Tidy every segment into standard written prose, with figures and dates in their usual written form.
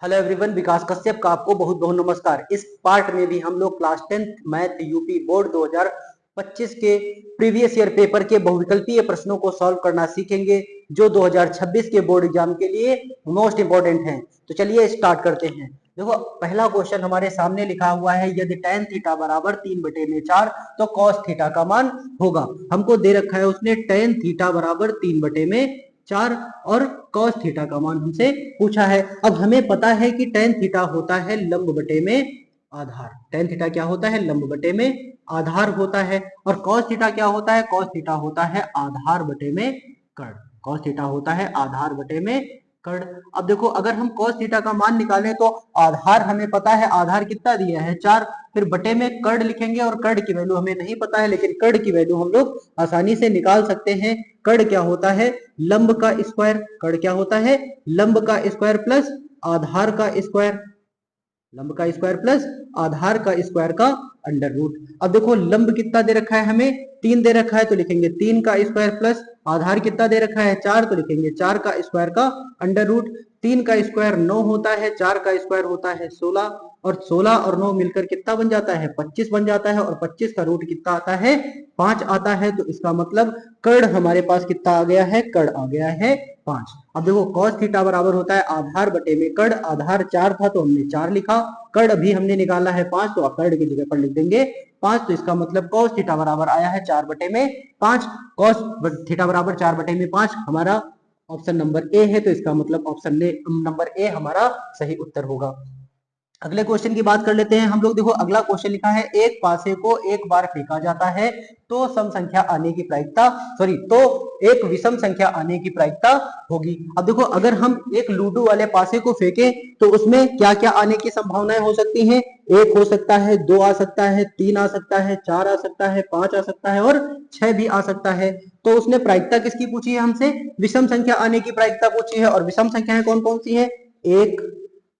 Hello everyone, विकास कश्यप का आपको बहुत बहुत नमस्कार। इस पार्ट में भी हम लोग class 10th math UP board 2025 के प्रीवियस ईयर पेपर के बहुविकल्पीय प्रश्नों को सॉल्व करना सीखेंगे, जो 2026 के बोर्ड एग्जाम के लिए मोस्ट इंपॉर्टेंट हैं। तो चलिए स्टार्ट करते हैं। देखो, पहला क्वेश्चन हमारे सामने लिखा हुआ है, यदि tan थीटा बराबर 3/4 तो cos थीटा का मान होगा। हमको दे रखा है उसने tan थीटा बराबर 3/4 और cos थीटा का मान हमसे पूछा है। अब हमें पता है कि tan थीटा होता है लंब बटे में आधार। tan थीटा क्या होता है? लंब बटे में आधार होता है। और cos थीटा क्या होता है? cos थीटा होता है आधार बटे में कर्ण। cos थीटा होता है आधार बटे में कर्ण। अब देखो, अगर हम cos थीटा का मान निकालें तो आधार हमें पता है, आधार कितना दिया है? 4। फिर बटे में कर्ण लिखेंगे और कर्ण की वैल्यू हमें नहीं पता है, लेकिन कर्ण की वैल्यू हम लोग आसानी से निकाल सकते हैं। कर्ण क्या होता है? लंब का स्क्वायर। कर्ण क्या होता है? लंब का स्क्वायर प्लस आधार का स्क्वायर। लंब का स्क्वायर प्लस आधार का स्क्वायर का अंडर रूट। अब देखो, लंब कितना दे रखा है हमें? 3 दे रखा है, तो लिखेंगे 3 का स्क्वायर प्लस आधार कितना दे रखा है? 4, तो लिखेंगे 4 का स्क्वायर का अंडर रूट। 3 का स्क्वायर 9 होता है, 4 का स्क्वायर होता है 16, और 16 और 9 मिलकर कितना बन जाता है? 25 बन जाता है। और 25 का रूट कितना आता है? 5 आता है। तो इसका मतलब कर्ण हमारे पास कितना आ गया है? कर्ण आ गया है 5। अब देखो, cos थीटा बराबर होता है आधार बटे में कर्ण। आधार 4 था तो हमने 4 लिखा, कर्ण भी हमने निकाला है 5, तो कर्ण की जगह पर लिख देंगे 5। तो इसका मतलब cos थीटा बराबर आया है 4 बटे में 5। cos थीटा बराबर 4 बटे में 5 हमारा ऑप्शन नंबर ए है। तो इसका मतलब ऑप्शन नंबर ए हमारा सही उत्तर होगा। अगले क्वेश्चन की बात कर लेते हैं हम लोग। देखो, अगला क्वेश्चन लिखा है, एक पासे को एक बार फेंका जाता है तो सम संख्या आने की प्रायिकता तो एक विषम संख्या आने की प्रायिकता होगी। अब देखो, अगर हम एक लूडो वाले पासे को फेंके तो उसमें क्या क्या आने की संभावनाएं हो सकती हैं? 1 हो सकता है, 2 आ सकता है, 3 आ सकता है, 4 आ सकता है, 5 आ सकता है और 6 भी आ सकता है। तो उसने प्रायिकता किसकी पूछी है हमसे? विषम संख्या आने की प्रायिकता पूछी है। और विषम संख्याएं कौन कौन सी है? 1,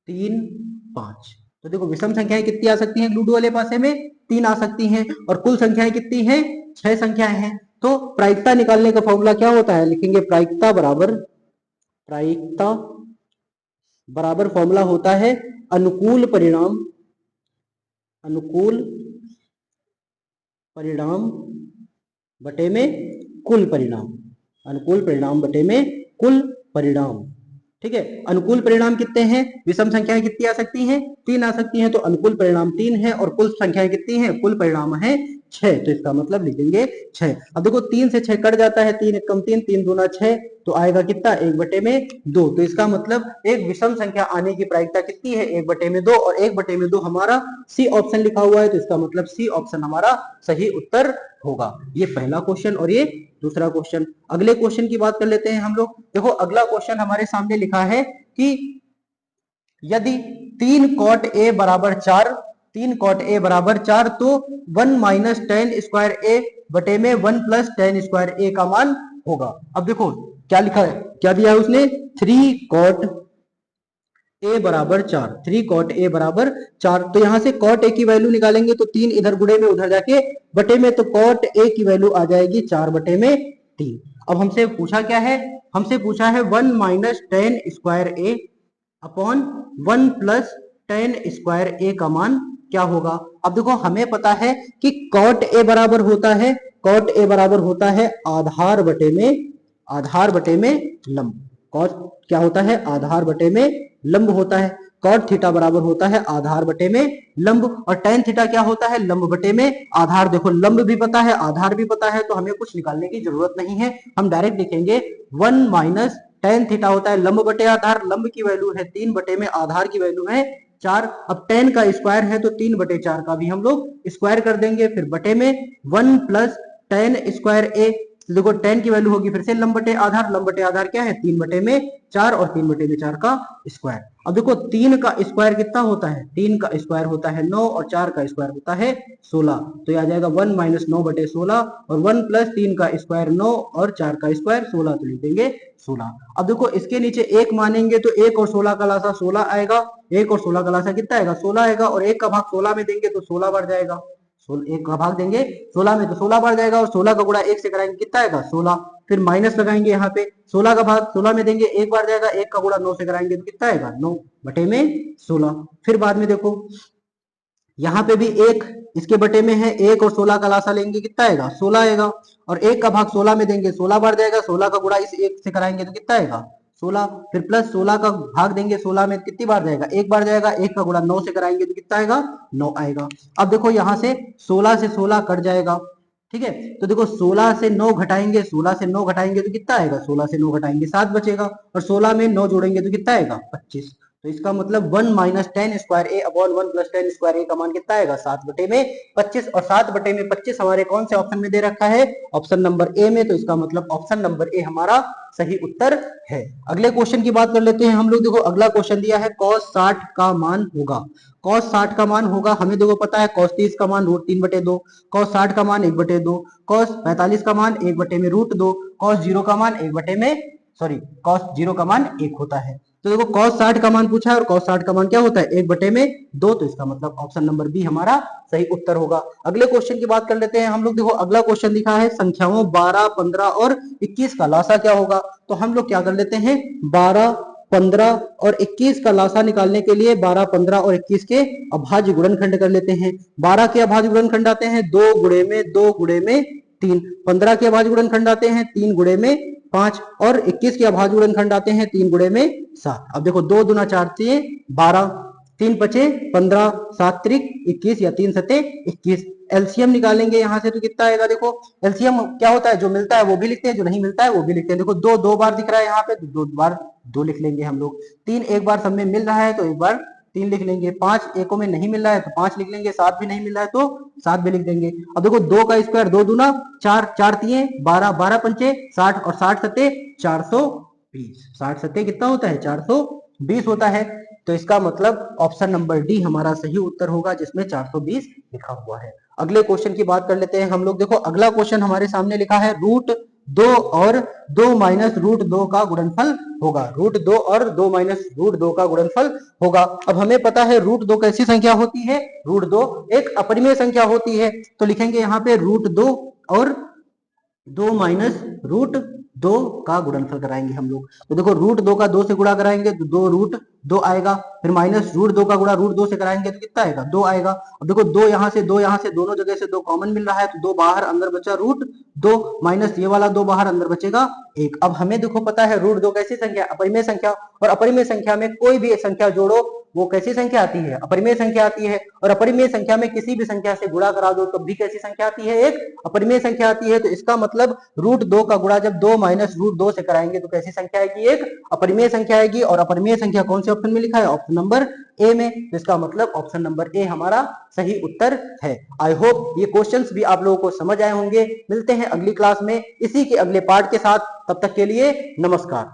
3, 5। तो देखो, विषम संख्याएं कितनी आ सकती हैं लूडो वाले पासे में? 3 आ सकती हैं। और कुल संख्याएं कितनी हैं? 6 संख्याएं हैं। तो प्रायिकता निकालने का फॉर्मूला क्या होता है? लिखेंगे प्रायिकता बराबर फॉर्मूला होता है अनुकूल परिणाम बटे में कुल परिणाम। अनुकूल परिणाम बटे में कुल परिणाम। ठीक है, अनुकूल परिणाम कितने हैं? विषम संख्याएं कितनी आ सकती हैं? 3 आ सकती हैं। तो अनुकूल परिणाम 3 है और कुल संख्याएं कितनी हैं? कुल परिणाम है 6। तो इसका मतलब लिख देंगे 6। अब देखो, 3 से 6 कट जाता है, 3 एकम 3, 3 दूना 6, तो आएगा कितना? 1 बटे में 2। तो इसका मतलब एक विषम संख्या आने की प्रायिकता कितनी है? 1 बटे में 2। और 1 बटे में 2 हमारा सी ऑप्शन लिखा हुआ है, तो इसका मतलब सी ऑप्शन हमारा सही उत्तर होगा। ये पहला क्वेश्चन और ये दूसरा क्वेश्चन। अगले क्वेश्चन की बात कर लेते हैं हम लोग। देखो, अगला क्वेश्चन हमारे सामने लिखा है कि यदि 3 cot a बराबर 4, 3 cot a बराबर 4 तो 1 माइनस tan स्क्वायर a बटे में 1 प्लस tan स्क्वायर a का मान होगा। अब देखो क्या लिखा है, क्या दिया है उसने? 3 cot a बराबर 4, 3 cot a बराबर 4। तो यहां से cot a की वैल्यू निकालेंगे तो 3 इधर गुणे में, उधर जाके बटे में, तो cot a की वैल्यू आ जाएगी 4 बटे में 3। अब हमसे पूछा क्या है? हमसे पूछा है 1 minus tan square a upon 1 plus tan square A का मान क्या होगा? अब देखो, हमें पता है कि cot a बराबर होता है, cot a बराबर होता है आधार बटे में लंब। cos क्या होता है? आधार बटे में लंब होता है। cot थीटा बराबर होता है आधार बटे में लंब। और tan थीटा क्या होता है? लंब बटे में आधार। देखो, लंब भी पता है, आधार भी पता है, तो हमें कुछ निकालने की जरूरत नहीं है। हम डायरेक्ट लिखेंगे 1 माइनस tan थीटा होता है लंब बटे आधार। लंब की वैल्यू है 3 बटे में, आधार की वैल्यू है 4। अब tan का स्क्वायर है तो 3 बटे 4 का भी हम लोग स्क्वायर कर देंगे। फिर बटे में 1 प्लस tan स्क्वायर ए। देखो, tan की वैल्यू होगी फिर से लंब बटे आधार। लंब बटे आधार क्या है? 3 बटे में 4 और 3 बटे में 4 का स्क्वायर। अब देखो, 3 का स्क्वायर कितना होता है? 3 का स्क्वायर होता है 9 और 4 का स्क्वायर होता है 16। तो यह आ जाएगा 1 माइनस 9 बटे 16 और 1 प्लस 3 का स्क्वायर 9 और 4 का स्क्वायर 16, तो लिख देंगे 16। अब देखो, इसके नीचे 1 मानेंगे तो 1 और 16 का लासा 16 आएगा। 1 और 16 का लासा कितना आएगा? 16 आएगा। और 1 का भाग 16 में देंगे तो 16 बढ़ जाएगा। एक का भाग देंगे 16 में तो 16 बार जाएगा, और 16 का गुणा 1 से कराएंगे कितना आएगा 16। फिर माइनस लगाएंगे यहाँ पे, 16 का भाग 16 में देंगे, एक बार जाएगा, एक का गुणा 9 से कराएंगे तो कितना आएगा 9 बटे में 16। फिर बाद में देखो यहाँ पे भी एक इसके बटे में है, एक और 16 का लासा लेंगे कितना आएगा 16 आएगा, और एक का भाग 16 में देंगे, 16 बार जाएगा, 16 का गुणा इस एक से कराएंगे तो कितना आएगा 16। फिर प्लस 16 का भाग देंगे, 16 में कितनी बार जाएगा, एक बार जाएगा, एक का गुणा 9 से कराएंगे तो कितना आएगा 9 आएगा। अब देखो यहाँ से 16 से 16 कट जाएगा, ठीक है, तो देखो 16 से 9 घटाएंगे, 16 से 9 घटाएंगे तो कितना आएगा, 16 से 9 घटाएंगे 7 बचेगा, और 16 में 9 जोड़ेंगे तो कितना आएगा 25। तो इसका मतलब 1 minus 10 square A upon 1 plus 10 square A का मान कितना आएगा 7 बटे में 25, और 7 बटे में 25 हमारे कौन से ऑप्शन में दे रखा है, ऑप्शन नंबर ए में, तो इसका मतलब ऑप्शन नंबर ए हमारा सही उत्तर है। अगले क्वेश्चन की बात कर लेते हैं हम लोग। देखो अगला क्वेश्चन दिया है cos 60 का मान होगा, cos 60 का मान होगा, हमें देखो पता है cos 30 का मान √3/2, cos 60 का मान 1/2, cos 45 का मान 1/√2, cos 0 का मान 1/cos 0 का मान 1 होता है। तो देखो cos 60 का मान पूछा है, और cos 60 का मान क्या होता है 1/2, तो इसका मतलब ऑप्शन नंबर बी हमारा सही उत्तर होगा। अगले क्वेश्चन की बात कर लेते हैं हम लोग। देखो अगला क्वेश्चन लिखा है संख्याओं 12, 15 और 21 का लासा क्या होगा। तो हम लोग क्या कर लेते हैं 12, 15 और 21 का लासा निकालने के लिए 12, 15 और 21 के अभाज्य गुणनखंड कर लेते हैं। 12 के अभाज्य गुणनखंड आते हैं 2 गुणे में 2 गुणे में 3, 15 के अभाज्य गुणनखंड आते हैं 3 गुणे में 5, और 21 के अभाज्य गुणनखंड आते हैं 3 गुणे में 7। अब देखो 2 दूना 4 12, 3 पचे 15, 7 त्रिक 21 या 3 सते 21। एलसीएम निकालेंगे यहाँ से तो कितना आएगा, देखो एलसीएम क्या होता है, जो मिलता है वो भी लिखते हैं, जो नहीं मिलता है वो भी लिखते हैं। देखो 2 2 बार दिख रहा है यहाँ पे, तो 2 बार 2 लिख लेंगे हम लोग। 3 एक बार सब में मिल रहा है तो एक बार 3 लिख लेंगे। 5 एको में नहीं मिल रहा है तो 5 लिख लेंगे। 7 भी नहीं मिल रहा है तो 7 भी लिख देंगे। अब देखो 2 का स्क्वायर 2 दूना 4, 4 तिये 12, 12 पंचे 60 और 60 सते 420, 60 सते कितना होता है 420 होता है। तो इसका मतलब ऑप्शन नंबर डी हमारा सही उत्तर होगा, जिसमें 420 लिखा हुआ है। अगले क्वेश्चन की बात कर लेते हैं हम लोग। देखो अगला क्वेश्चन हमारे सामने लिखा है √2 और 2 माइनस √2 का गुणनफल होगा। √2 और 2 माइनस √2 का गुणनफल होगा। अब हमें पता है √2 कैसी संख्या होती है, √2 एक अपरिमेय संख्या होती है। तो लिखेंगे यहाँ पे √2 और 2 माइनस √2 का गुणनफल कराएंगे हम लोग। तो देखो √2 का 2 से गुणा कराएंगे तो 2 आएगा, फिर माइनस √2 का गुणा √2 से कराएंगे तो कितना आएगा 2 आएगा। अब देखो 2 यहाँ से दोनों जगह से 2 कॉमन मिल रहा है, तो 2 बाहर अंदर बचा √2 माइनस ये वाला 2 बाहर अंदर बचेगा 1। अब हमें देखो पता है √2 कैसी संख्या, अपरिमेय संख्या, और अपरिमेय संख्या में कोई भी संख्या जोड़ो वो कैसी संख्या आती है, अपरिमेय संख्या आती है। और अपरिमेय संख्या में किसी भी संख्या से गुणा करा दो तब भी कैसी संख्या आती है, एक अपरिमेय संख्या आती है। तो इसका मतलब √2 का गुणा जब 2 माइनस √2 से कराएंगे तो कैसी संख्या आएगी, एक अपरिमेय संख्या आएगी। और अपरिमेय संख्या कौन से ऑप्शन में लिखा है, ऑप्शन नंबर ए में। तो इसका मतलब ऑप्शन नंबर ए हमारा सही उत्तर है। आई होप ये क्वेश्चंस भी आप लोगों को समझ आए होंगे। मिलते हैं अगली क्लास में इसी के अगले पार्ट के साथ, तब तक के लिए नमस्कार।